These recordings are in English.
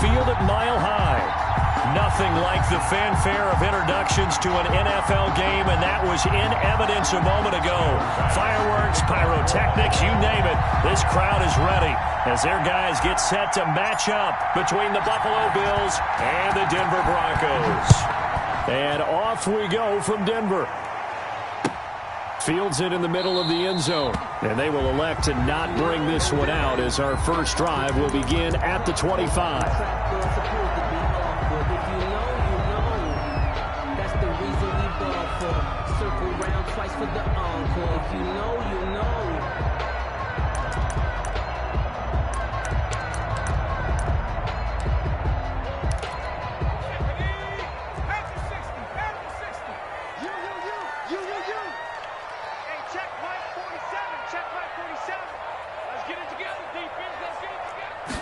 fielded Mile High. Nothing like the fanfare of introductions to an NFL game, and that was in evidence a moment ago. Fireworks, pyrotechnics, you name it. This crowd is ready as their guys get set to match up between the Buffalo Bills and the Denver Broncos. And off we go from Denver. Fields it in the middle of the end zone. And they will elect to not bring this one out as our first drive will begin at the 25. For the encore, if you know, you know. After 60. You. Hey, check Mike 47. Let's get it together, defense. Let's get it together.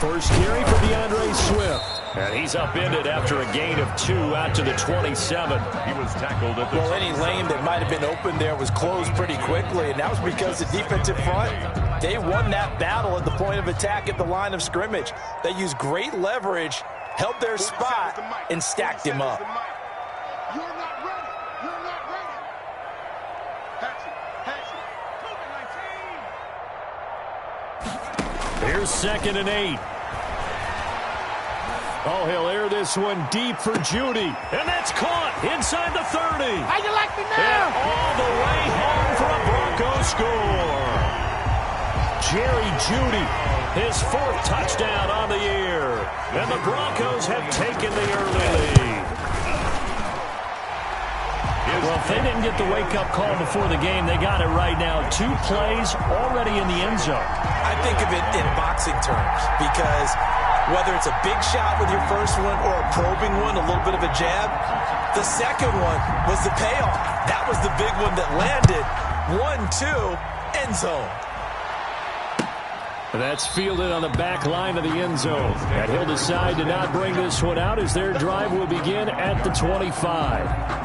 First carry for DeAndre Swift. And he's upended after a gain of 2 out to the 27. He was tackled at the... Well, any lane that might have been open there was closed pretty quickly, and that was because the defensive front, they won that battle at the point of attack at the line of scrimmage. They used great leverage, held their spot, and stacked him up. You're not ready. Pass it. Here's 2nd and 8. Oh, he'll air this one deep for Judy. And that's caught inside the 30. How you like me now? And all the way home for a Broncos score. Jerry Judy, his 4th touchdown on the year. And the Broncos have taken the early lead. Well, if they didn't get the wake-up call before the game, they got it right now. 2 plays already in the end zone. I think of it in boxing terms because whether it's a big shot with your first one or a probing one, a little bit of a jab, the second one was the payoff. That was the big one that landed. 1-2, end zone. And that's fielded on the back line of the end zone. And he'll decide to not bring this one out as their drive will begin at the 25.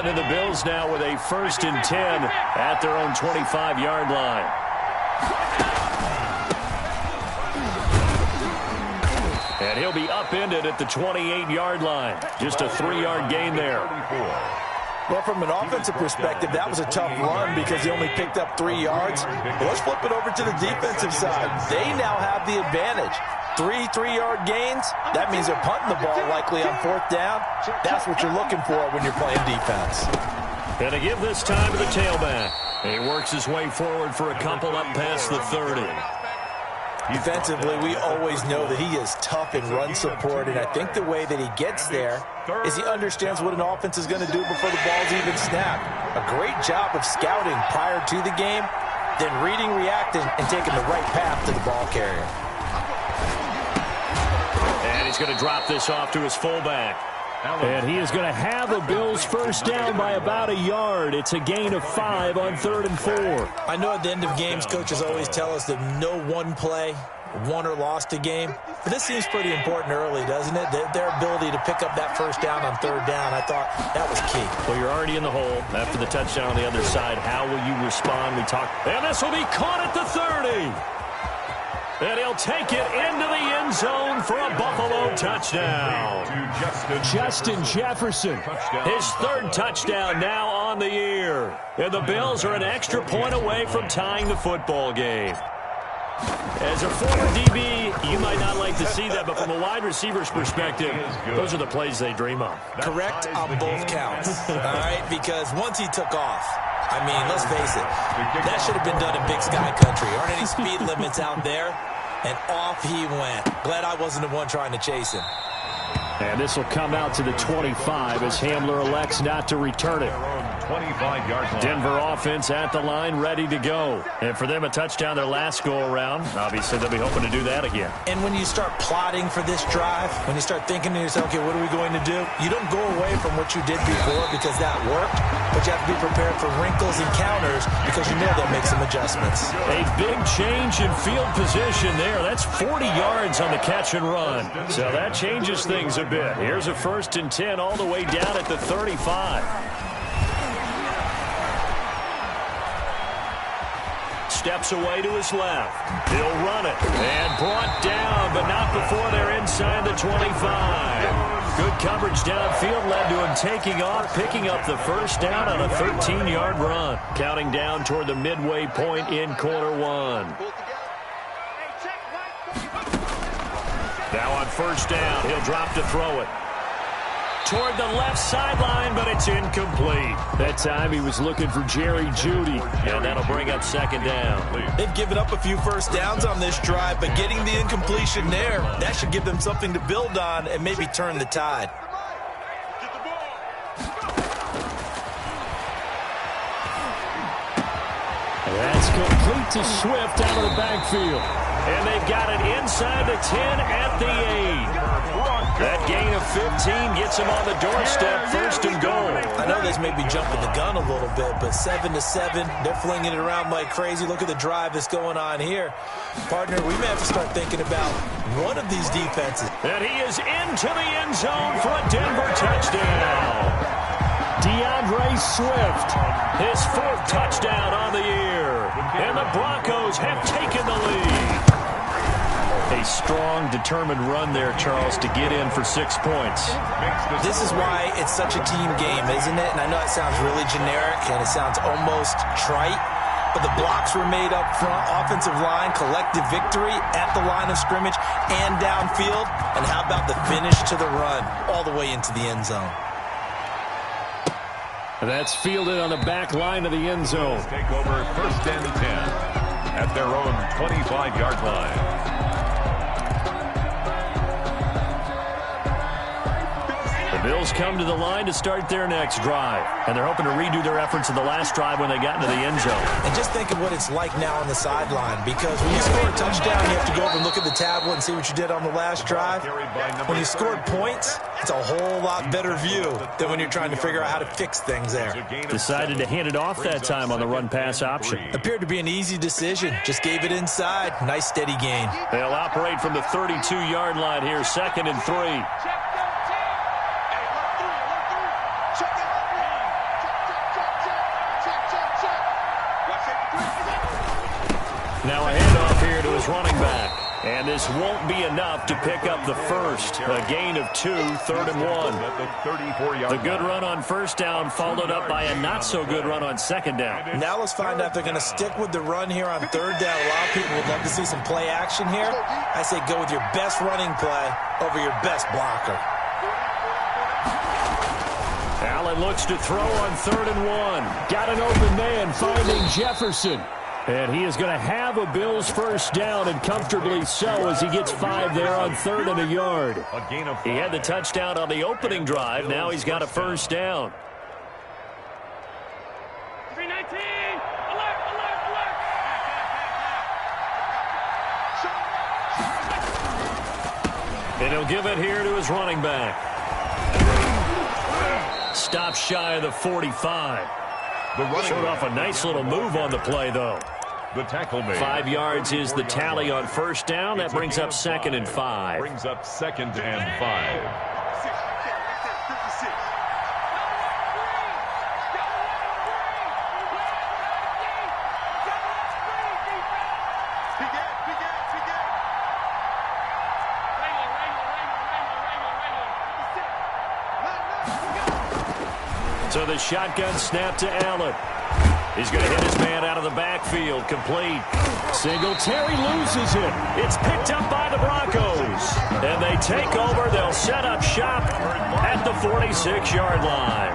And the Bills now with a 1st and 10 at their own 25-yard line. And he'll be upended at the 28-yard line. Just a 3-yard gain there. Well, from an offensive perspective, that was a tough run because he only picked up 3 yards. But let's flip it over to the defensive side. They now have the advantage. 3 3-yard gains, that means they're punting the ball likely on 4th down. That's what you're looking for when you're playing defense. And to give this time to the tailback. He works his way forward for a couple up past the 30. Defensively, we always know that he is tough in run support, and I think the way that he gets there is he understands what an offense is going to do before the ball's even snapped. A great job of scouting prior to the game, then reading, reacting, and taking the right path to the ball carrier. And he's going to drop this off to his fullback. And he is going to have a Bills first down by about a yard. It's a gain of 5 on 3rd and 4. I know at the end of games, coaches always tell us that no one play won or lost a game. But this seems pretty important early, doesn't it? Their ability to pick up that first down on 3rd down, I thought that was key. Well, you're already in the hole after the touchdown on the other side. How will you respond? And this will be caught at the 30. And he'll take it into the end zone for a Buffalo touchdown. Justin Jefferson, his 3rd touchdown now on the year. And the Bills are an extra point away from tying the football game. As a former DB, you might not like to see that, but from a wide receiver's perspective, those are the plays they dream of. Correct on both counts, all right? Because once he took off, I mean, let's face it, that should have been done in Big Sky Country. Aren't any speed limits out there? And off he went. Glad I wasn't the one trying to chase him. And this will come out to the 25 as Hamler elects not to return it. 25-yard line. Denver offense at the line, ready to go. And for them, a touchdown their last go-around. Obviously, they'll be hoping to do that again. And when you start plotting for this drive, when you start thinking to yourself, okay, what are we going to do? You don't go away from what you did before because that worked, but you have to be prepared for wrinkles and counters because you know they'll make some adjustments. A big change in field position there. That's 40 yards on the catch and run. So that changes things a bit. Here's a 1st and 10 all the way down at the 35. Steps away to his left. He'll run it. And brought down, but not before they're inside the 25. Good coverage downfield led to him taking off, picking up the 1st down on a 13-yard run. Counting down toward the midway point in quarter 1. Now on 1st down, he'll drop to throw it. Toward the left sideline, but it's incomplete. That time he was looking for Jerry Jeudy, and that'll bring up 2nd down. They've given up a few 1st downs on this drive, but getting the incompletion there, that should give them something to build on and maybe turn the tide. That's complete to Swift out of the backfield. And they've got it inside the 10 at the 8. That gain of 15 gets them on the doorstep, 1st and goal. I know this may be jumping the gun a little bit, but 7-7, they're flinging it around like crazy. Look at the drive that's going on here. Partner, we may have to start thinking about one of these defenses. And he is into the end zone for a Denver touchdown. DeAndre Swift, his 4th touchdown on the year. And the Broncos have taken the lead. A strong, determined run there, Charles, to get in for 6 points. This is why it's such a team game, isn't it? And I know it sounds really generic and it sounds almost trite, but the blocks were made up front, offensive line, collective victory at the line of scrimmage and downfield. And how about the finish to the run all the way into the end zone? That's fielded on the back line of the end zone. Take over 1st and 10 at their own 25-yard line. Bills come to the line to start their next drive. And they're hoping to redo their efforts in the last drive when they got into the end zone. And just think of what it's like now on the sideline, because when you score a touchdown, you have to go over and look at the tablet and see what you did on the last drive. When you scored points, it's a whole lot better view than when you're trying to figure out how to fix things there. Decided to hand it off that time on the run-pass option. Appeared to be an easy decision. Just gave it inside. Nice, steady gain. They'll operate from the 32-yard line here, 2nd and 3. Now a handoff here to his running back. And this won't be enough to pick up the 1st. A gain of 2, 3rd and 1. The good run on 1st down followed up by a not-so-good run on 2nd down. Now let's find out if they're going to stick with the run here on 3rd down. A lot of people would love to see some play action here. I say go with your best running play over your best blocker. Allen looks to throw on 3rd and 1. Got an open man finding Jefferson. And he is going to have a Bills 1st down, and comfortably so, as he gets 5 there on 3rd and a yard. He had the touchdown on the opening drive. Now he's got a 1st down. 319! Alert, alert, alert! And he'll give it here to his running back. Stop shy of the 45. Showed off a nice little move on the play, though. The tackle made. 5 yards is the tally on 1st down. That brings up 2nd and 5. Brings up 2nd and 5. So the shotgun snap to Allen. He's going to hit his man out of the backfield. Complete. Singletary loses it. It's picked up by the Broncos. And they take over. They'll set up shop at the 46-yard line.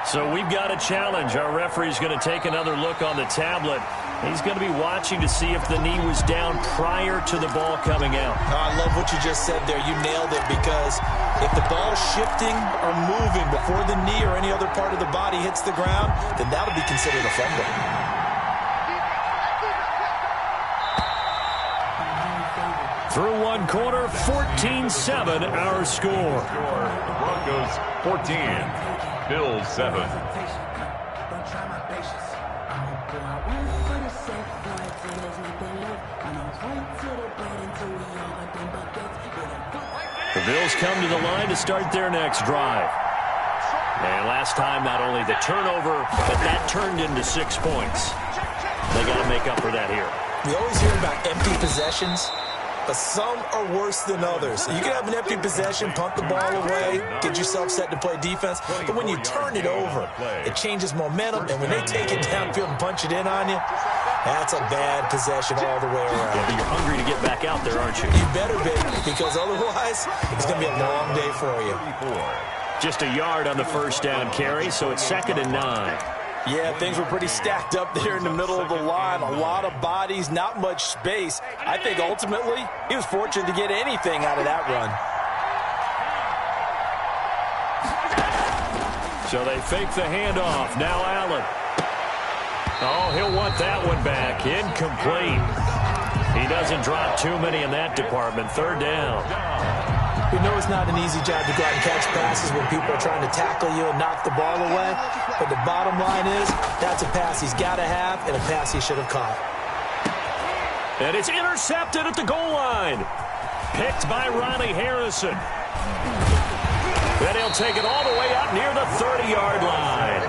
So we've got a challenge. Our referee's going to take another look on the tablet. He's going to be watching to see if the knee was down prior to the ball coming out. I love what you just said there. You nailed it, because if the ball's shifting or moving before the knee or any other part of the body hits the ground, then that'll be considered a fumble. Through one quarter, 14-7 our score. Broncos 14, Bills 7. The Bills come to the line to start their next drive. And last time, not only the turnover, but that turned into 6 points. They got to make up for that here. We always hear about empty possessions, but some are worse than others. You can have an empty possession, punt the ball away, get yourself set to play defense, but when you turn it over, it changes momentum, and when they take it downfield and punch it in on you, that's a bad possession all the way around. Yeah, but you're hungry to get back out there, aren't you? You better be, because otherwise, it's going to be a long day for you. Just a yard on the first down carry, so it's 2nd and 9. Yeah, things were pretty stacked up there in the middle of the line. A lot of bodies, not much space. I think ultimately he was fortunate to get anything out of that run. So they fake the handoff. Now Allen. Oh, he'll want that one back. Incomplete. He doesn't drop too many in that department. 3rd down. We know it's not an easy job to go out and catch passes when people are trying to tackle you and knock the ball away. But the bottom line is, that's a pass he's got to have and a pass he should have caught. And it's intercepted at the goal line. Picked by Ronnie Harrison. Then he'll take it all the way up near the 30-yard line.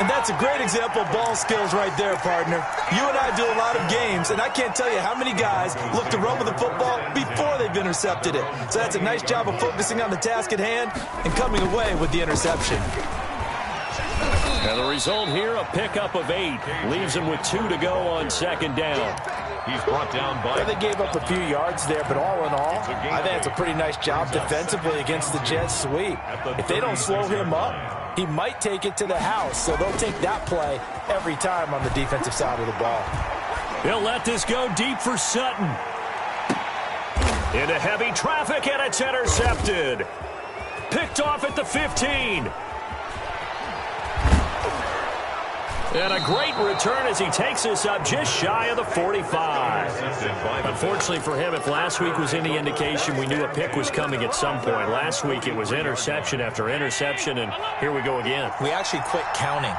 And that's a great example of ball skills right there, partner. You and I do a lot of games, and I can't tell you how many guys look to run with the football before they've intercepted it. So that's a nice job of focusing on the task at hand and coming away with the interception. And the result here, a pickup of 8. Leaves him with 2 to go on 2nd down. He's brought down by... Yeah, they gave up a few yards there, but all in all, I think it's a pretty nice job defensively against the Jets sweep. If they don't slow him up, he might take it to the house, so they'll take that play every time on the defensive side of the ball. He'll let this go deep for Sutton. Into heavy traffic, and it's intercepted. Picked off at the 15. And a great return as he takes us up just shy of the 45. Unfortunately for him, if last week was any indication, we knew a pick was coming at some point. Last week it was interception after interception, and here we go again. We actually quit counting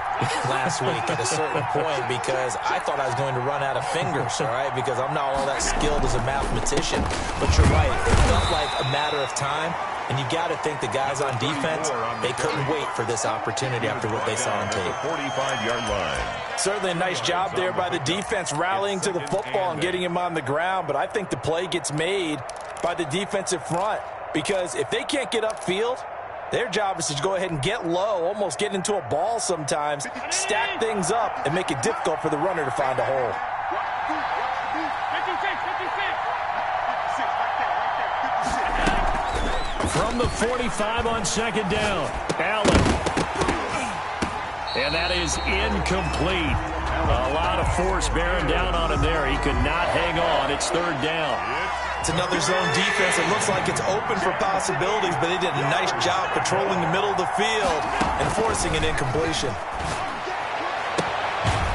last week at a certain point because I thought I was going to run out of fingers, all right, because I'm not all that skilled as a mathematician. But you're right, it felt like a matter of time. And you got to think the guys on defense, they couldn't wait for this opportunity after what they saw on tape. 45-yard line. Certainly a nice job there by the defense rallying to the football and getting him on the ground. But I think the play gets made by the defensive front, because if they can't get upfield, their job is to go ahead and get low, almost get into a ball sometimes, stack things up, and make it difficult for the runner to find a hole. From the 45 on 2nd down, Allen. And that is incomplete. A lot of force bearing down on him there. He could not hang on. It's 3rd down. It's another zone defense. It looks like it's open for possibilities, but they did a nice job patrolling the middle of the field and forcing an incompletion.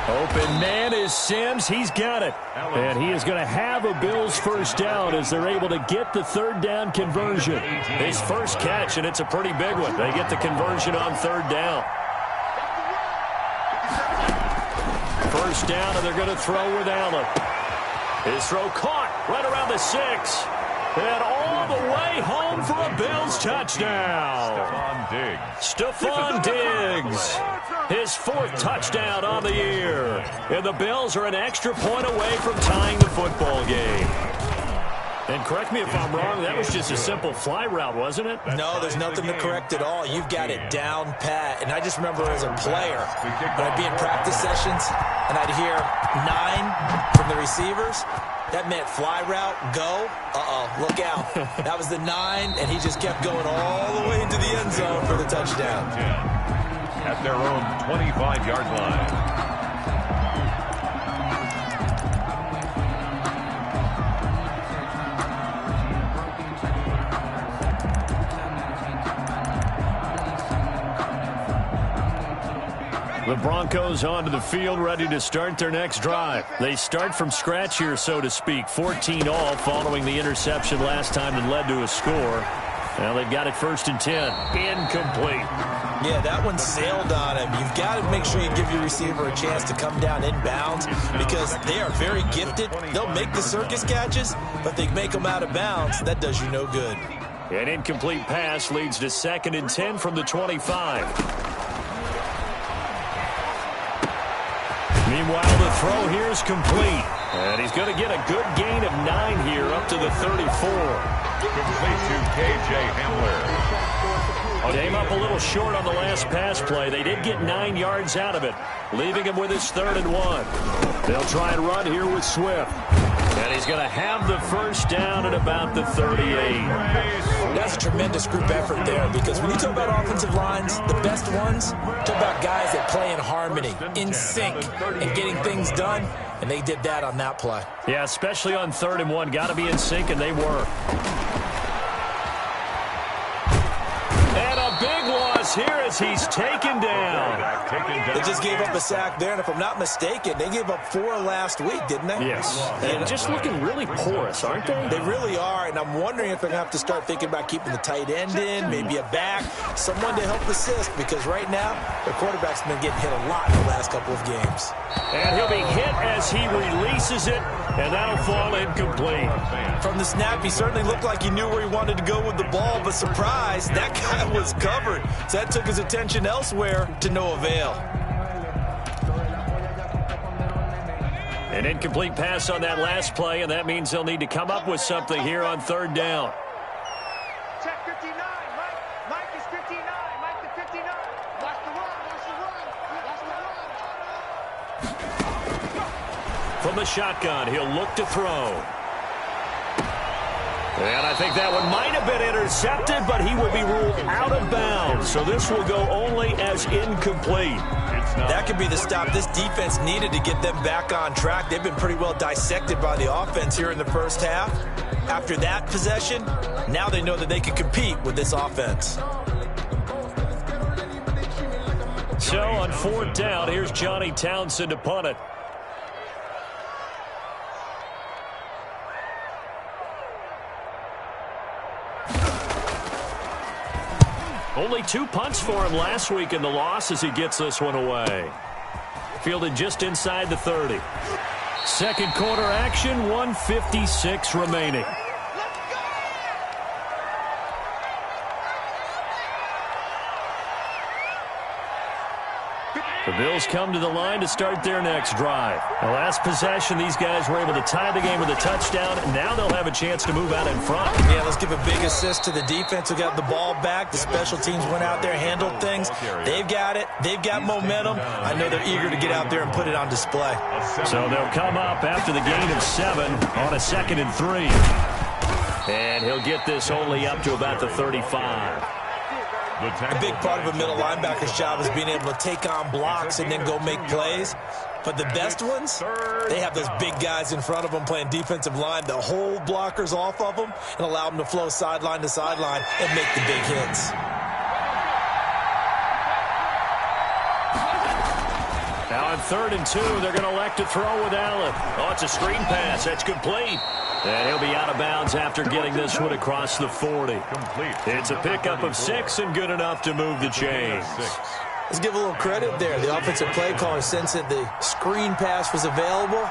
Open man is Sims. He's got it. And he is going to have a Bills first down as they're able to get the 3rd down conversion. His first catch, and it's a pretty big one. They get the conversion on 3rd down. First down, and they're going to throw with Allen. His throw caught right around the 6. And all the way home for a Bills touchdown. Stephon Diggs. His 4th touchdown on the year. And the Bills are an extra point away from tying the football game. And correct me if I'm wrong, that was just a simple fly route, wasn't it? No, there's nothing to correct at all. You've got it down pat. And I just remember as a player, when I'd be in practice sessions and I'd hear 9 from the receivers, that meant fly route, go. Look out. That was the 9, and he just kept going all the way into the end zone for the touchdown. At their own 25-yard line. The Broncos onto the field, ready to start their next drive. They start from scratch here, so to speak. 14 all following the interception last time that led to a score. Now they've got it 1st and 10. Incomplete. Yeah, that one sailed on him. You've got to make sure you give your receiver a chance to come down inbounds because they are very gifted. They'll make the circus catches, but they make them out of bounds. That does you no good. An incomplete pass leads to 2nd and 10 from the 25. Meanwhile, the throw here is complete. And he's going to get a good gain of 9 here up to the 34. Complete to K.J. Hamler. Came up a little short on the last pass play. They did get 9 yards out of it, leaving him with his 3rd and 1. They'll try and run here with Swift. And he's going to have the first down at about the 38. That's a tremendous group effort there because when you talk about offensive lines, the best ones, talk about guys that play in harmony, in sync, and getting things done, and they did that on that play. Yeah, especially on 3rd and 1. Got to be in sync, and they were. And a big loss here as he's taken down. They just gave up a sack there, and if I'm not mistaken, they gave up 4 last week, didn't they? Yes. And just looking really porous, aren't they? They really are, and I'm wondering if they're going to have to start thinking about keeping the tight end in, maybe a back, someone to help assist, because right now, their quarterback's been getting hit a lot in the last couple of games. And he'll be hit as he releases it, and that'll fall incomplete. From the snap, he certainly looked like he knew where he wanted to go with the ball, but surprise, that guy was covered. So that took his attention elsewhere to no avail. An incomplete pass on that last play, and that means they'll need to come up with something here on 3rd down. Check 59, Mike. Mike is 59. Mike to 59. Watch the run. Watch the run. Watch the run. From the shotgun, he'll look to throw. And I think that one might have been intercepted, but he will be ruled out of bounds. So this will go only as incomplete. That could be the stop this defense needed to get them back on track. They've been pretty well dissected by the offense here in the first half. After that possession, now they know that they can compete with this offense. So on 4th down, here's Johnny Townsend to punt it. Only 2 punts for him last week in the loss as he gets this one away. Fielded just inside the 30. Second quarter action, 1:56 remaining. The Bills come to the line to start their next drive. The last possession, these guys were able to tie the game with a touchdown. Now they'll have a chance to move out in front. Yeah, let's give a big assist to the defense who got the ball back. The special teams went out there, handled things. They've got it. They've got momentum. I know they're eager to get out there and put it on display. So they'll come up after the gain of 7 on a 2nd and 3. And he'll get this only up to about the 35. A big part of a middle linebacker's job is being able to take on blocks and then go make plays. But the best ones, they have those big guys in front of them playing defensive line that hold blockers off of them and allow them to flow sideline to sideline and make the big hits. Now on 3rd and 2, they're going to elect to throw with Allen. Oh, it's a screen pass. That's complete. And he'll be out of bounds after getting this one across the 40. It's a pickup of 6 and good enough to move the chains. Let's give a little credit there. The offensive play caller sensed that the screen pass was available.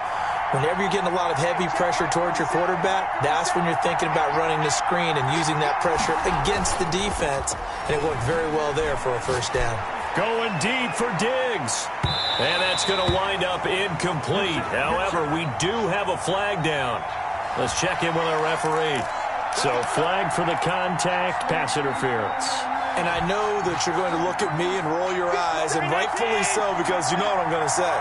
Whenever you're getting a lot of heavy pressure towards your quarterback, that's when you're thinking about running the screen and using that pressure against the defense. And it worked very well there for a first down. Going deep for Diggs. And that's going to wind up incomplete. However, we do have a flag down. Let's check in with our referee. So flag for the contact, pass interference. And I know that you're going to look at me and roll your eyes, and rightfully so, because you know what I'm going to say.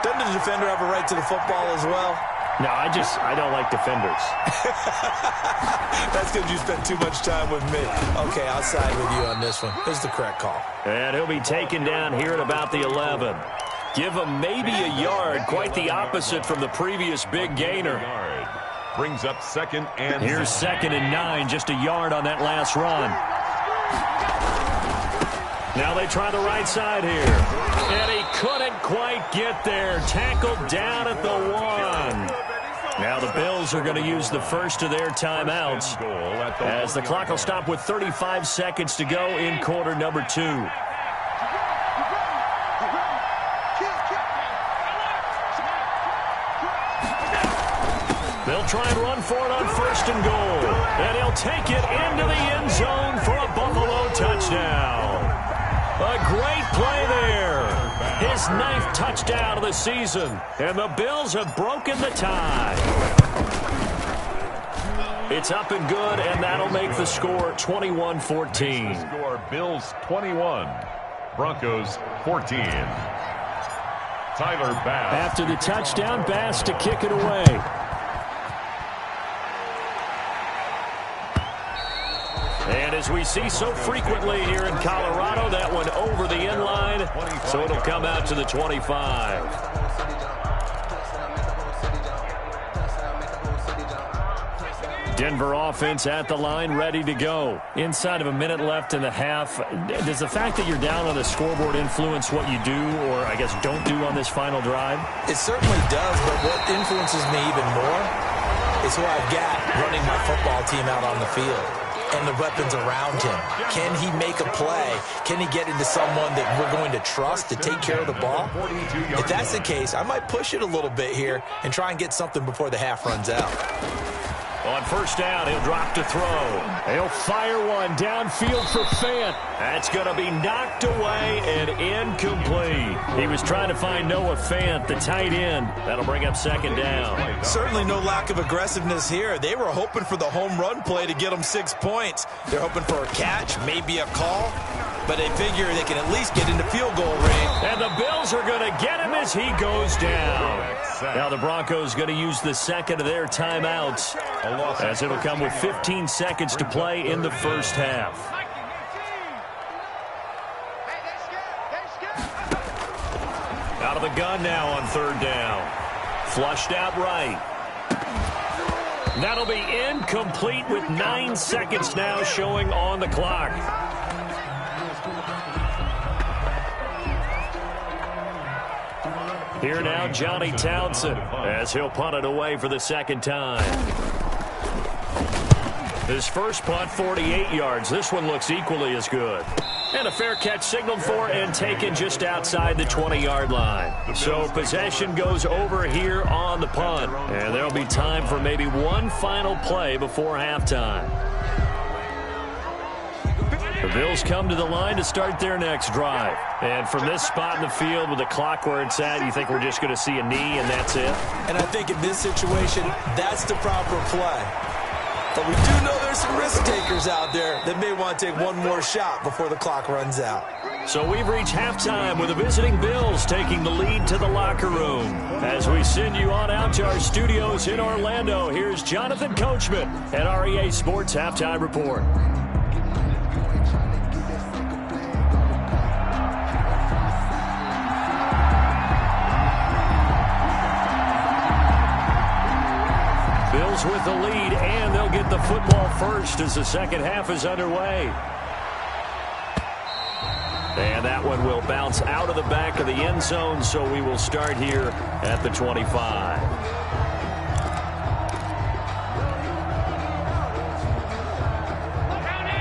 Doesn't the defender have a right to the football as well? No, I don't like defenders. That's because you spent too much time with me. Okay, I'll side with you on this one. This is the correct call. And he'll be taken down here at about the 11. Give him maybe a yard, quite the opposite from the previous big gainer. Brings up 2nd and Here's 2nd and 9, just a yard on that last run. Now they try the right side here. And he couldn't quite get there. Tackled down at the 1. Now the Bills are going to use the first of their timeouts as the clock will stop with 35 seconds to go in quarter number 2. They'll try and run for it on first and goal. And he'll take it into the end zone for a Buffalo touchdown. A great play there. His 9th touchdown of the season. And the Bills have broken the tie. It's up and good, and that'll make the score 21-14. Score Bills 21, Broncos 14. Tyler Bass. After the touchdown, Bass to kick it away. And as we see so frequently here in Colorado, that one over the end line, so it'll come out to the 25. Denver offense at the line, ready to go. Inside of a minute left in the half, does the fact that you're down on the scoreboard influence what you do, or I guess don't do on this final drive? It certainly does, but what influences me even more is who I've got running my football team out on the field. And the weapons around him. Can he make a play? Can he get into someone that we're going to trust to take care of the ball? If that's the case, I might push it a little bit here and try and get something before the half runs out. On first down, he'll drop to throw. He'll fire one downfield for Fant. That's going to be knocked away and incomplete. He was trying to find Noah Fant, the tight end. That'll bring up second down. Certainly no lack of aggressiveness here. They were hoping for the home run play to get them 6 points. They're hoping for a catch, maybe a call, but they figure they can at least get into field goal range. And the Bills are going to get him as he goes down. Now the Broncos going to use the second of their timeouts, as it'll come with 15 seconds to play in the first half. Out of the gun now on third down. Flushed out right. That'll be incomplete with 9 seconds now showing on the clock. Here now, Johnny Townsend, as he'll punt it away for the second time. His first punt, 48 yards. This one looks equally as good. And a fair catch signaled for and taken just outside the 20-yard line. So possession goes over here on the punt. And there'll be time for maybe one final play before halftime. The Bills come to the line to start their next drive. And from this spot in the field with the clock where it's at, you think we're just going to see a knee and that's it? And I think in this situation, that's the proper play. But we do know there's some risk takers out there that may want to take one more shot before the clock runs out. So we've reached halftime with the visiting Bills taking the lead to the locker room. As we send you on out to our studios in Orlando, here's Jonathan Coachman at REA Sports Halftime Report. Bills with the lead, and they'll get the football first as the second half is underway. And that one will bounce out of the back of the end zone, so we will start here at the 25.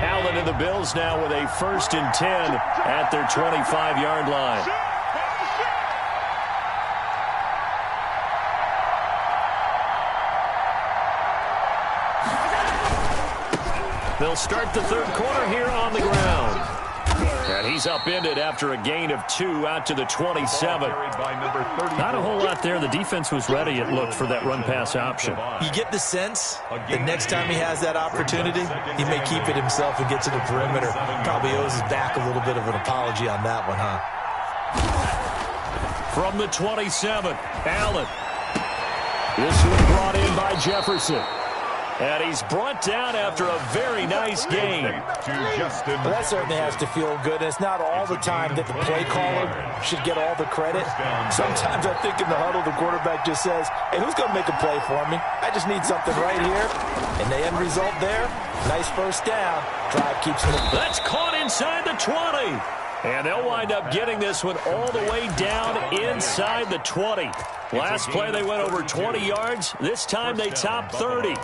Allen and the Bills now with a 1st and 10 at their 25-yard line. They'll start the third quarter here on the ground. And he's upended after a gain of 2 out to the 27. Not a whole lot there. The defense was ready, it looked, for that run-pass option. You get the sense that next time he has that opportunity, he may keep it himself and get to the perimeter. Probably owes his back a little bit of an apology on that one, huh? From the 27, Allen. This one brought in by Jefferson. And he's brought down after a very nice game. Well, that certainly has to feel good. It's not all the time that the play caller should get all the credit. Sometimes I think in the huddle, the quarterback just says, hey, who's going to make a play for me? I just need something right here. And the end result there, nice first down. Drive keeps moving. That's caught inside the 20. And they'll wind up getting this one all the way down inside the 20. Last play they went over 20 yards. This time they topped 30.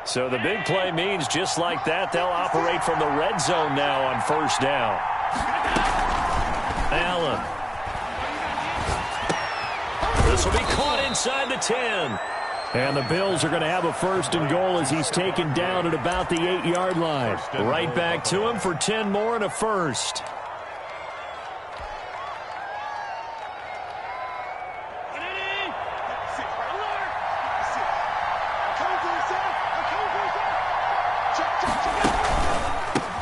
So the big play means just like that, they'll operate from the red zone now on first down. Allen. This will be caught inside the 10. And the Bills are going to have a first and goal as he's taken down at about the 8-yard line. Right back to him for 10 more and a first.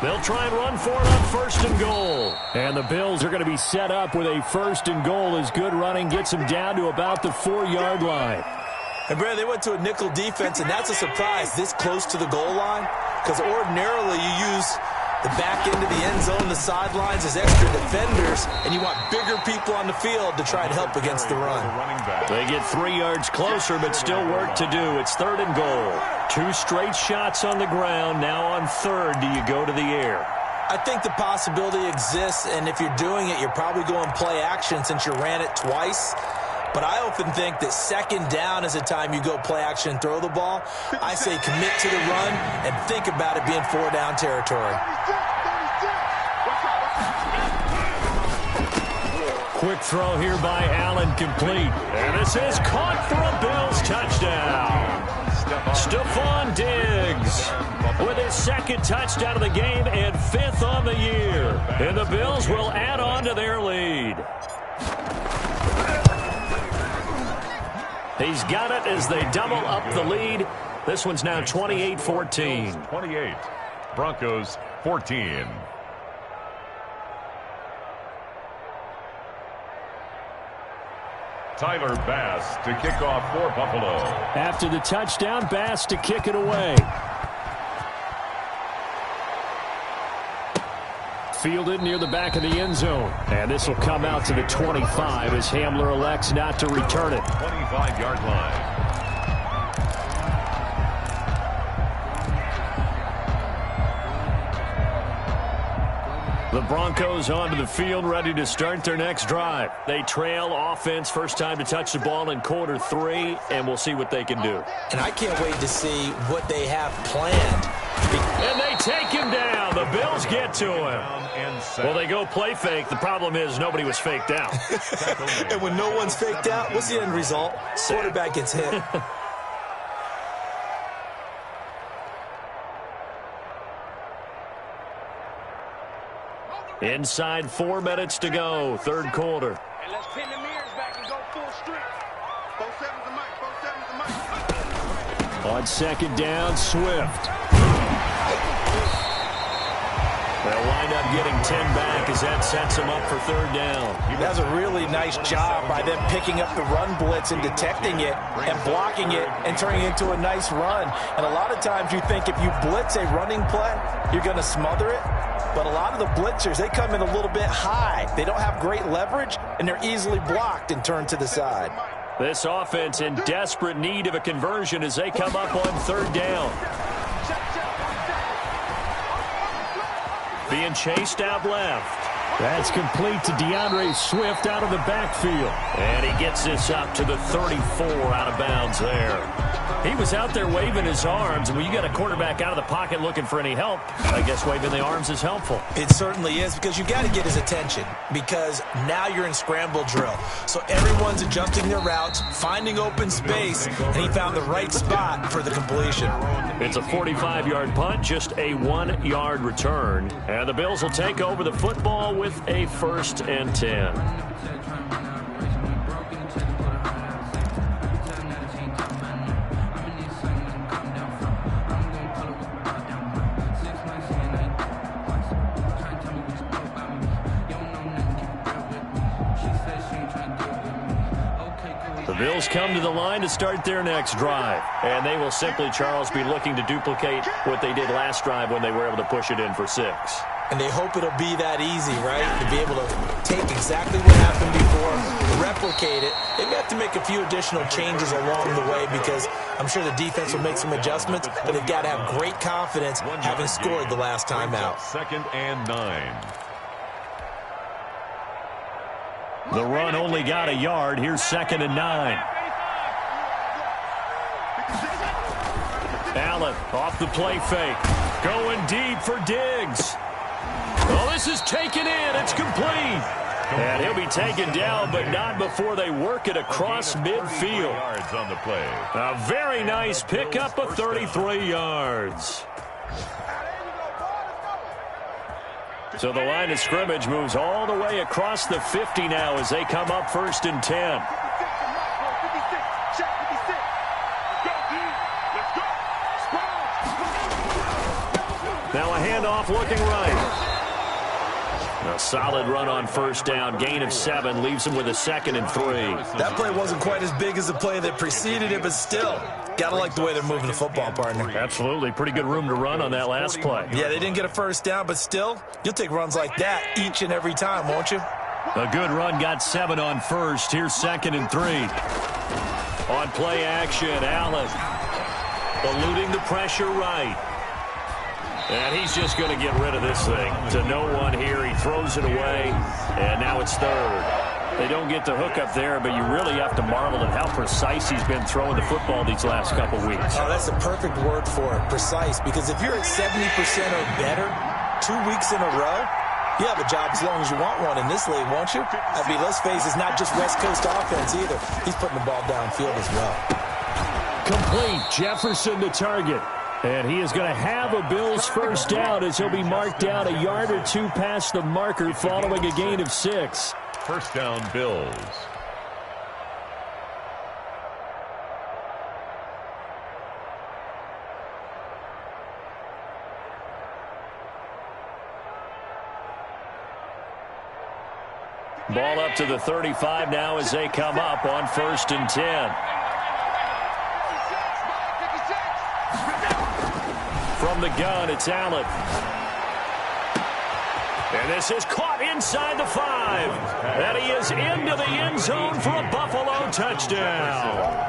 They'll try and run for it on first and goal. And the Bills are going to be set up with a first and goal as good running gets them down to about the 4-yard line. And, Brad, they went to a nickel defense, and that's a surprise this close to the goal line, because ordinarily you use the back end of the end zone, the sidelines as extra defenders, and you want bigger people on the field to try and help against the run. They get 3 yards closer, but still work to do. It's third and goal. 2 straight shots on the ground. Now on third, do you go to the air? I think the possibility exists, and if you're doing it, you're probably going play action since you ran it twice. But I often think that second down is the time you go play action and throw the ball. I say commit to the run and think about it being 4-down territory. Quick throw here by Allen, complete. And this is caught for a Bills touchdown. Stephon Diggs with his second touchdown of the game and 5th on the year. And the Bills will add on to their lead. He's got it as they double up the lead. This one's now 28-14. 28. Broncos 14. Tyler Bass to kick off for Buffalo. After the touchdown, Bass to kick it away. Fielded near the back of the end zone. And this will come out to the 25 as Hamler elects not to return it. 25-yard line. The Broncos onto the field, ready to start their next drive. They trail offense, first time to touch the ball in quarter 3, and we'll see what they can do. And I can't wait to see what they have planned. And they take him down. The Bills get to him. Well, they go play fake. The problem is nobody was faked out. And when no one's faked out, what's the end result? Quarterback gets hit. Inside 4 minutes to go, third quarter. And let's pin the mirrors back and go full strength. 4-7's the mic, 4-7's the mic. On second down, Swift. They'll wind up getting 10 back as that sets them up for third down. That's a really nice job by them picking up the run blitz and detecting it and blocking it and turning it into a nice run. And a lot of times you think if you blitz a running play, you're going to smother it. But a lot of the blitzers, they come in a little bit high. They don't have great leverage, and they're easily blocked and turned to the side. This offense in desperate need of a conversion as they come up on third down. Being chased out left. That's complete to DeAndre Swift out of the backfield. And he gets this up to the 34 out of bounds there. He was out there waving his arms, and when you got a quarterback out of the pocket looking for any help, I guess waving the arms is helpful. It certainly is, because you got to get his attention, because now you're in scramble drill. So everyone's adjusting their routes, finding open space, and he found the right spot for the completion. It's a 45-yard punt, just a 1-yard return. And the Bills will take over the football with a 1st and 10. The Bills come to the line to start their next drive. And they will simply, Charles, be looking to duplicate what they did last drive when they were able to push it in for 6. And they hope it'll be that easy, right? To be able to take exactly what happened before, replicate it. They have to make a few additional changes along the way because I'm sure the defense will make some adjustments, but they've got to have great confidence having scored the last time out. 2nd and 9. The run only got a yard. Here's 2nd and 9. Allen off the play fake. Going deep for Diggs. Oh, this is taken in. It's complete. And he'll be taken down, but not before they work it across midfield. Yards on the play. A very nice pickup of 33 yards. So the line of scrimmage moves all the way across the 50 now as they come up 1st and 10. Now a handoff looking right. A solid run on 1st down. Gain of 7 leaves him with a 2nd and 3. That play wasn't quite as big as the play that preceded it, but still, gotta like the way they're moving the football, partner. Absolutely. Pretty good room to run on that last play. Yeah, they didn't get a 1st down, but still, you'll take runs like that each and every time, won't you? A good run got 7 on 1st. Here's 2nd and 3. On play action, Allen eluding the pressure right. And he's just going to get rid of this thing. To no one here. He throws it away, and now it's 3rd. They don't get the hook up there, but you really have to marvel at how precise he's been throwing the football these last couple weeks. Oh, that's the perfect word for it, precise, because if you're at 70% or better 2 weeks in a row, you have a job as long as you want one in this league, won't you? I mean, let's face it, it's not just West Coast offense either. He's putting the ball downfield as well. Complete. Jefferson to target. And he is going to have a Bills 1st down as he'll be marked down a yard or 2 past the marker following a gain of 6. 1st down, Bills. Ball up to the 35 now as they come up on 1st and 10. From the gun, it's Allen. And this is caught inside the 5. And he is into the end zone for a Buffalo touchdown.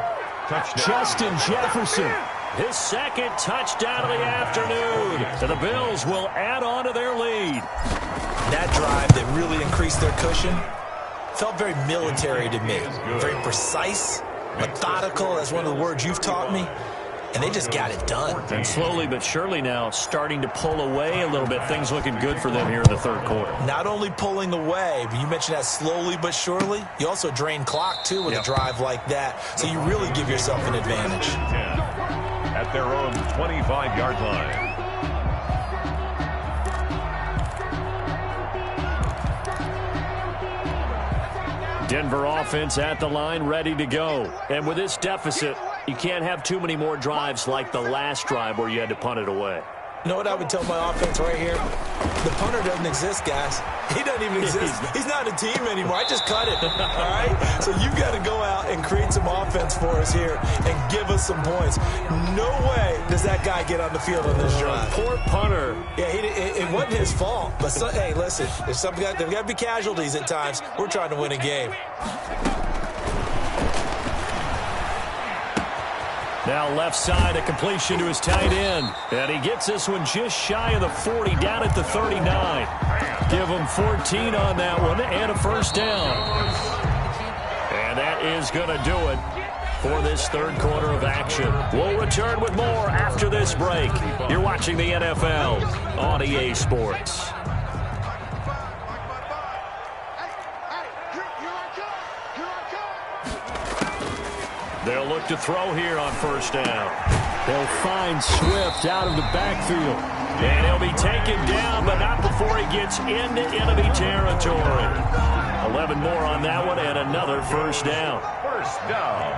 Justin Jefferson, his 2nd touchdown of the afternoon. And the Bills will add on to their lead. That drive that really increased their cushion felt very military to me. Very precise, methodical, that's one of the words you've taught me. And they just got it done. And slowly but surely now starting to pull away a little bit. Things looking good for them here in the 3rd quarter. Not only pulling away, but you mentioned that slowly but surely. You also drain clock, too, with a drive like that. So you really give yourself an advantage. At their own 25-yard line. Denver offense at the line, ready to go. And with this deficit, you can't have too many more drives like the last drive where you had to punt it away. You know what I would tell my offense right here? The punter doesn't exist, guys. He doesn't even exist. He's not a team anymore. I just cut it, all right? So you've got to go out and create some offense for us here and give us some points. No way does that guy get on the field on this drive. Poor punter. Yeah, it wasn't his fault. But, hey, listen, there's got to be casualties at times. We're trying to win a game. Now left side, a completion to his tight end. And he gets this one just shy of the 40, down at the 39. Give him 14 on that one and a 1st down. And that is going to do it for this 3rd quarter of action. We'll return with more after this break. You're watching the NFL on EA Sports. They'll look to throw here on 1st down. They'll find Swift out of the backfield. And he'll be taken down, but not before he gets into enemy territory. 11 more on that one and another 1st down. 1st down.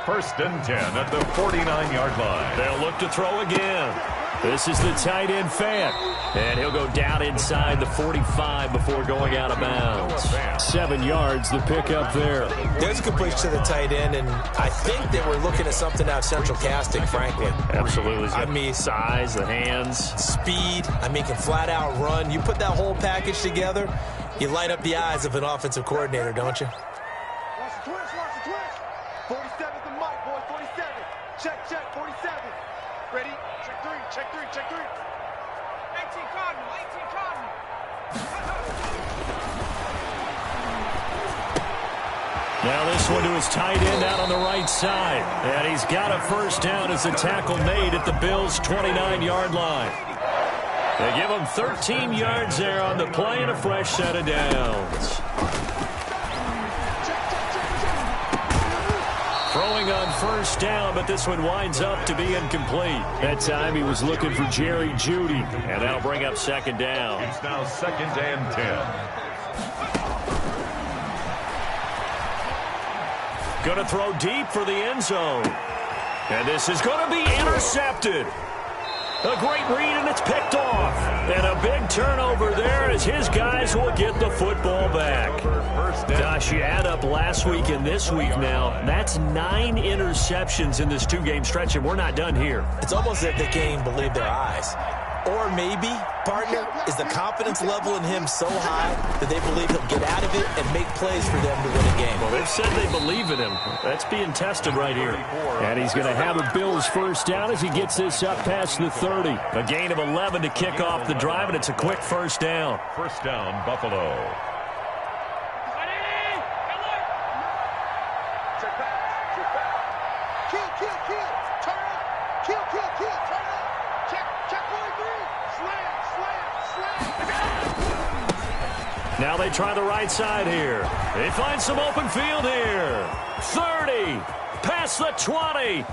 1st and 10 at the 49-yard line. They'll look to throw again. This is the tight end Fant. And he'll go down inside the 45 before going out of bounds. 7 yards, the pickup there. There's a completion to the tight end, and I think they were looking at something out of central casting, frankly. Absolutely. I mean, size, the hands. Speed. I mean, can flat out run. You put that whole package together, you light up the eyes of an offensive coordinator, don't you? Watch the twist, watch the twist. 47's the mic, boy, 47. Check Check three, check three. 18 Cardinal, 18 Cardinal. Now this one to his tight end out on the right side. And he's got a first down as the tackle made at the Bills' 29-yard line. They give him 13 yards there on the play and a fresh set of downs. Throwing on first down, but this one winds up to be incomplete. That time he was looking for Jerry Jeudy, and that'll bring up second down. It's now 2nd and 10. Going to throw deep for the end zone. And this is going to be intercepted. A great read, and it's picked off. And a big turnover there as his guys will get the football back. Gosh, you add up last week and this week now, that's 9 interceptions in this 2-game stretch, and we're not done here. It's almost as if they can't even believe their eyes. Or maybe, partner, is the confidence level in him so high that they believe he'll get out of it and make plays for them to win a game. Well, they've said they believe in him. That's being tested right here. And he's going to have a Bills first down as he gets this up past the 30. A gain of 11 to kick off the drive, and it's a quick first down. First down, Buffalo. Now they try the right side here. They find some open field here. 30, past the 20,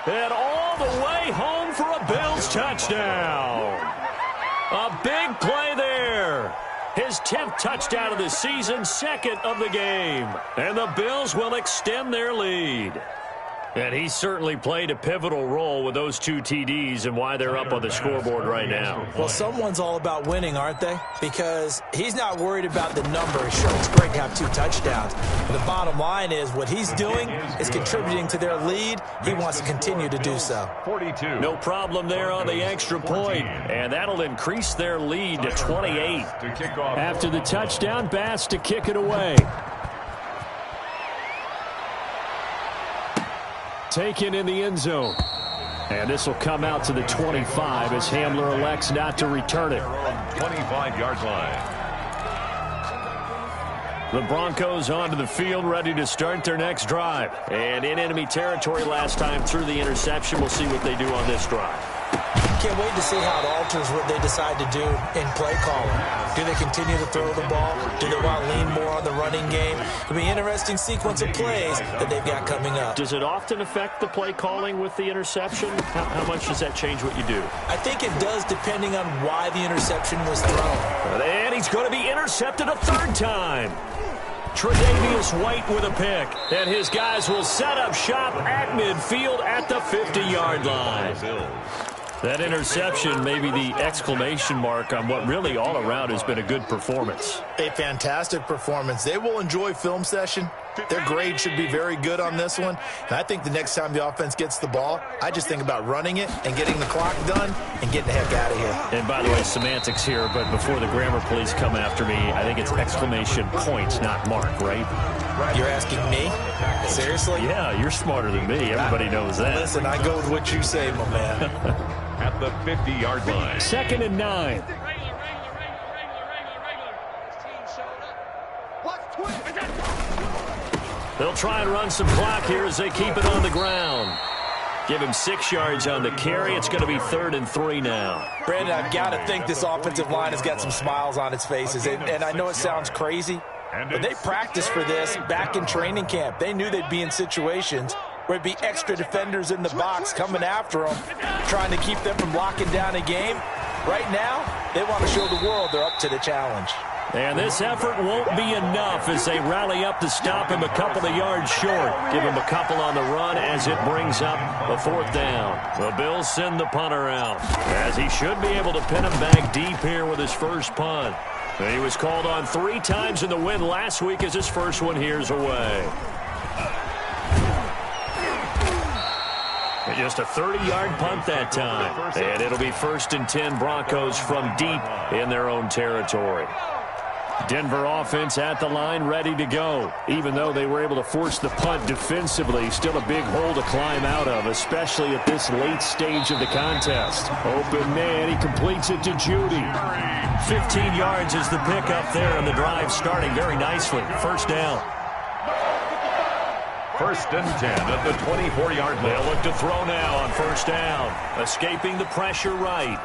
and all the way home for a Bills touchdown. A big play there. His 10th touchdown of the season, 2nd of the game. And the Bills will extend their lead. And he certainly played a pivotal role with those 2 TDs and why they're up on the scoreboard right now. Well, someone's all about winning, aren't they? Because he's not worried about the number. Sure, it's great to have 2 touchdowns. But the bottom line is what he's doing is contributing to their lead. He wants to continue to do so. 42. No problem there on the extra point. And that'll increase their lead to 28. After the touchdown, Bass to kick it away. Taken in the end zone. And this will come out to the 25 as Hamler elects not to return it. 25-yard line. The Broncos onto the field, ready to start their next drive. And in enemy territory last time through the interception. We'll see what they do on this drive. Can't wait to see how it alters what they decide to do in play calling. Do they continue to throw the ball? Do they want to lean more on the running game? It'll be an interesting sequence of plays that they've got coming up. Does it often affect the play calling with the interception? How much does that change what you do? I think it does, depending on why the interception was thrown. And he's going to be intercepted a 3rd time. Tre'Davious White with a pick. And his guys will set up shop at midfield at the 50-yard line. That interception may be the exclamation mark on what really all around has been a good performance. A fantastic performance. They will enjoy film session. Their grade should be very good on this one. And I think the next time the offense gets the ball, I just think about running it and getting the clock done and getting the heck out of here. And by the way, semantics here, but before the grammar police come after me, I think it's exclamation point, not mark, right? You're asking me? Seriously? Yeah, you're smarter than me. Everybody knows that. Listen, I go with what you say, my man. At the 50-yard line. 2nd and 9. They'll try and run some clock here as they keep it on the ground. Give him 6 yards on the carry. It's going to be 3rd and 3 now. Brandon, I've got to think this offensive line has got some smiles on its faces. And I know it sounds crazy, but they practiced for this back in training camp. They knew they'd be in situations where it'd be extra defenders in the box coming after them, trying to keep them from locking down a game. Right now, they want to show the world they're up to the challenge. And this effort won't be enough as they rally up to stop him a couple of yards short. Give him a couple on the run as it brings up a 4th down. The Bills send the punter out, as he should be able to pin him back deep here with his first punt. And he was called on 3 times in the win last week as his first one here's away. Just a 30-yard punt that time. And it'll be 1st and 10 Broncos from deep in their own territory. Denver offense at the line, ready to go. Even though they were able to force the punt defensively, still a big hole to climb out of, especially at this late stage of the contest. Open man, he completes it to Judy. 15 yards is the pickup there, and the drive starting very nicely. First down. First and 10 at the 24-yard line. They'll look to throw now on first down. Escaping the pressure right.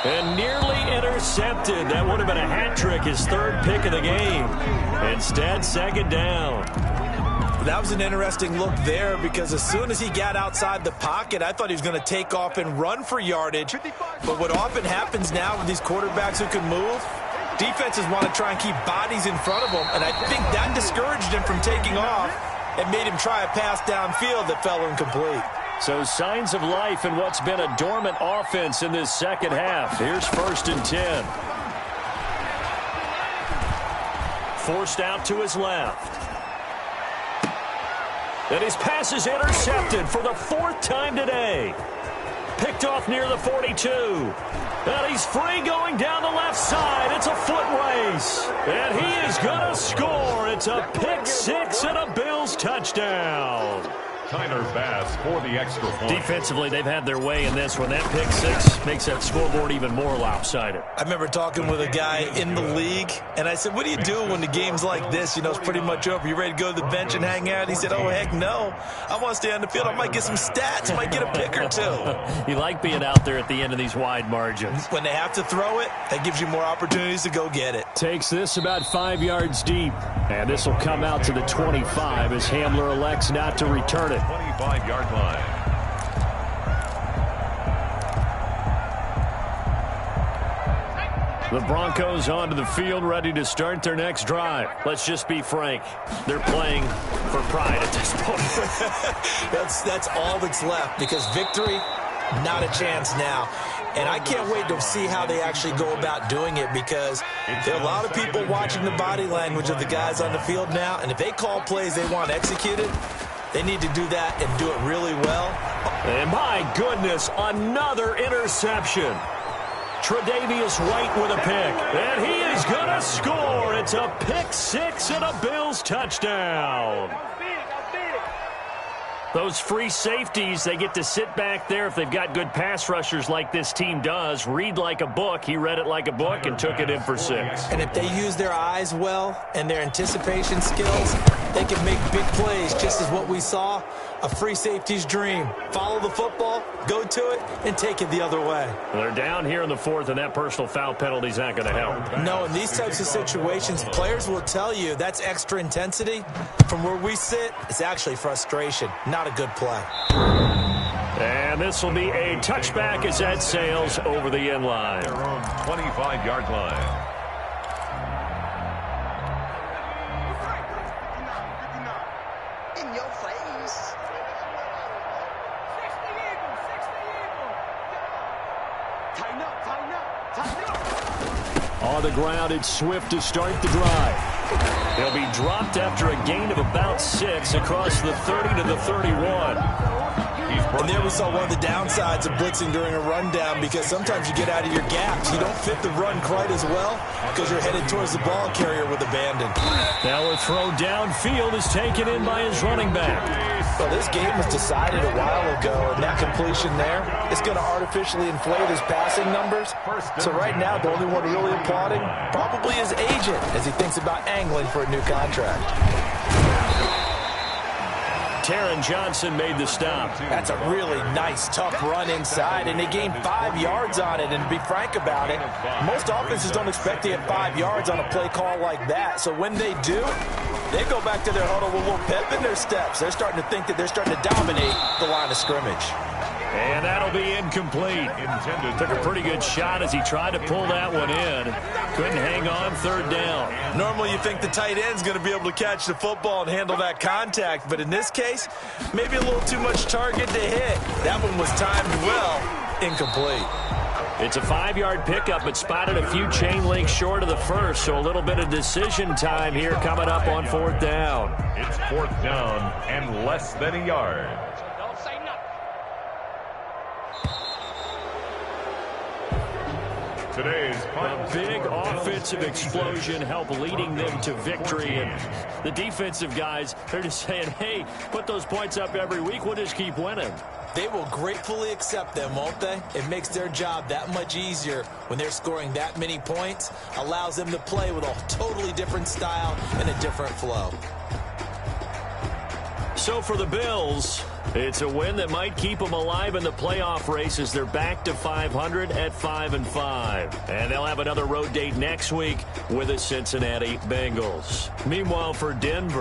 And nearly intercepted. That would have been a hat trick, his third pick of the game. Instead, second down. That was an interesting look there because as soon as he got outside the pocket, I thought he was going to take off and run for yardage. But what often happens now with these quarterbacks who can move, defenses want to try and keep bodies in front of them, and I think that discouraged him from taking off and made him try a pass downfield that fell incomplete. So signs of life in what's been a dormant offense in this second half. Here's first and 10. Forced out to his left. And his pass is intercepted for the fourth time today. Picked off near the 42. And he's free going down the left side. It's a foot race. And he is going to score. It's a pick six and a Bills touchdown. Tyler Bass for the extra point. Defensively, they've had their way in this one. That pick six makes that scoreboard even more lopsided. I remember talking with a guy in the league, and I said, what do you do when the game's like this? You know, it's pretty much over. You ready to go to the bench and hang out? He said, oh, heck no. I want to stay on the field. I might get some stats. I might get a pick or two. You like being out there at the end of these wide margins. When they have to throw it, that gives you more opportunities to go get it. Takes this about 5 yards deep. And this will come out to the 25 as Hamler elects not to return it. 25-yard line. The Broncos onto the field, ready to start their next drive. Let's just be frank. They're playing for pride at this point. That's all that's left because victory, not a chance now. And I can't wait to see how they actually go about doing it because there are a lot of people watching the body language of the guys on the field now. And if they call plays they want executed, they need to do that and do it really well. And my goodness, another interception. Tre'Davious White with a pick. And he is going to score. It's a pick six and a Bills touchdown. Those free safeties, they get to sit back there if they've got good pass rushers like this team does. Read like a book. He read it like a book and took it in for six. And if they use their eyes well and their anticipation skills, they can make big plays, just as what we saw, a free safety's dream. Follow the football, go to it, and take it the other way. Well, they're down here in the fourth, and that personal foul penalty is not going to help. No, in these types of situations, players will tell you that's extra intensity. From where we sit, it's actually frustration, not a good play. And this will be a touchback as that sails over the end line. Their own 25-yard line. In your face. Tighten up, tighten up, tighten up. On the ground, it's Swift to start the drive. He'll be dropped after a gain of about 6 across the 30 to the 31. And there we saw one of the downsides of blitzing during a rundown because sometimes you get out of your gaps. You don't fit the run quite as well because you're headed towards the ball carrier with abandon. Now a throw downfield is taken in by his running back. Well, this game was decided a while ago, and that completion there is going to artificially inflate his passing numbers. So right now, the only one really applauding probably his agent as he thinks about angling for a new contract. Taron Johnson made the stop. That's a really nice, tough run inside, and they gained 5 yards on it. And to be frank about it, most offenses don't expect to get 5 yards on a play call like that. So when they do, they go back to their huddle with a little pep in their steps. They're starting to think that they're starting to dominate the line of scrimmage. And that'll be incomplete. Took a pretty good shot as he tried to pull that one in. Couldn't hang on, third down. Normally you think the tight end's going to be able to catch the football and handle that contact, but in this case, maybe a little too much target to hit. That one was timed well, incomplete. It's a 5-yard pickup, but spotted a few chain links short of the first, so a little bit of decision time here coming up on fourth down. It's fourth down and less than a yard. Don't say nothing. Today's final A big score, offensive explosion helped leading them to victory. And the defensive guys, they're just saying, hey, put those points up every week. We'll just keep winning. They will gratefully accept them, won't they? It makes their job that much easier when they're scoring that many points. Allows them to play with a totally different style and a different flow. So for the Bills, it's a win that might keep them alive in the playoff race as they're back to 500 at 5-5. And they'll have another road date next week with the Cincinnati Bengals. Meanwhile, for Denver,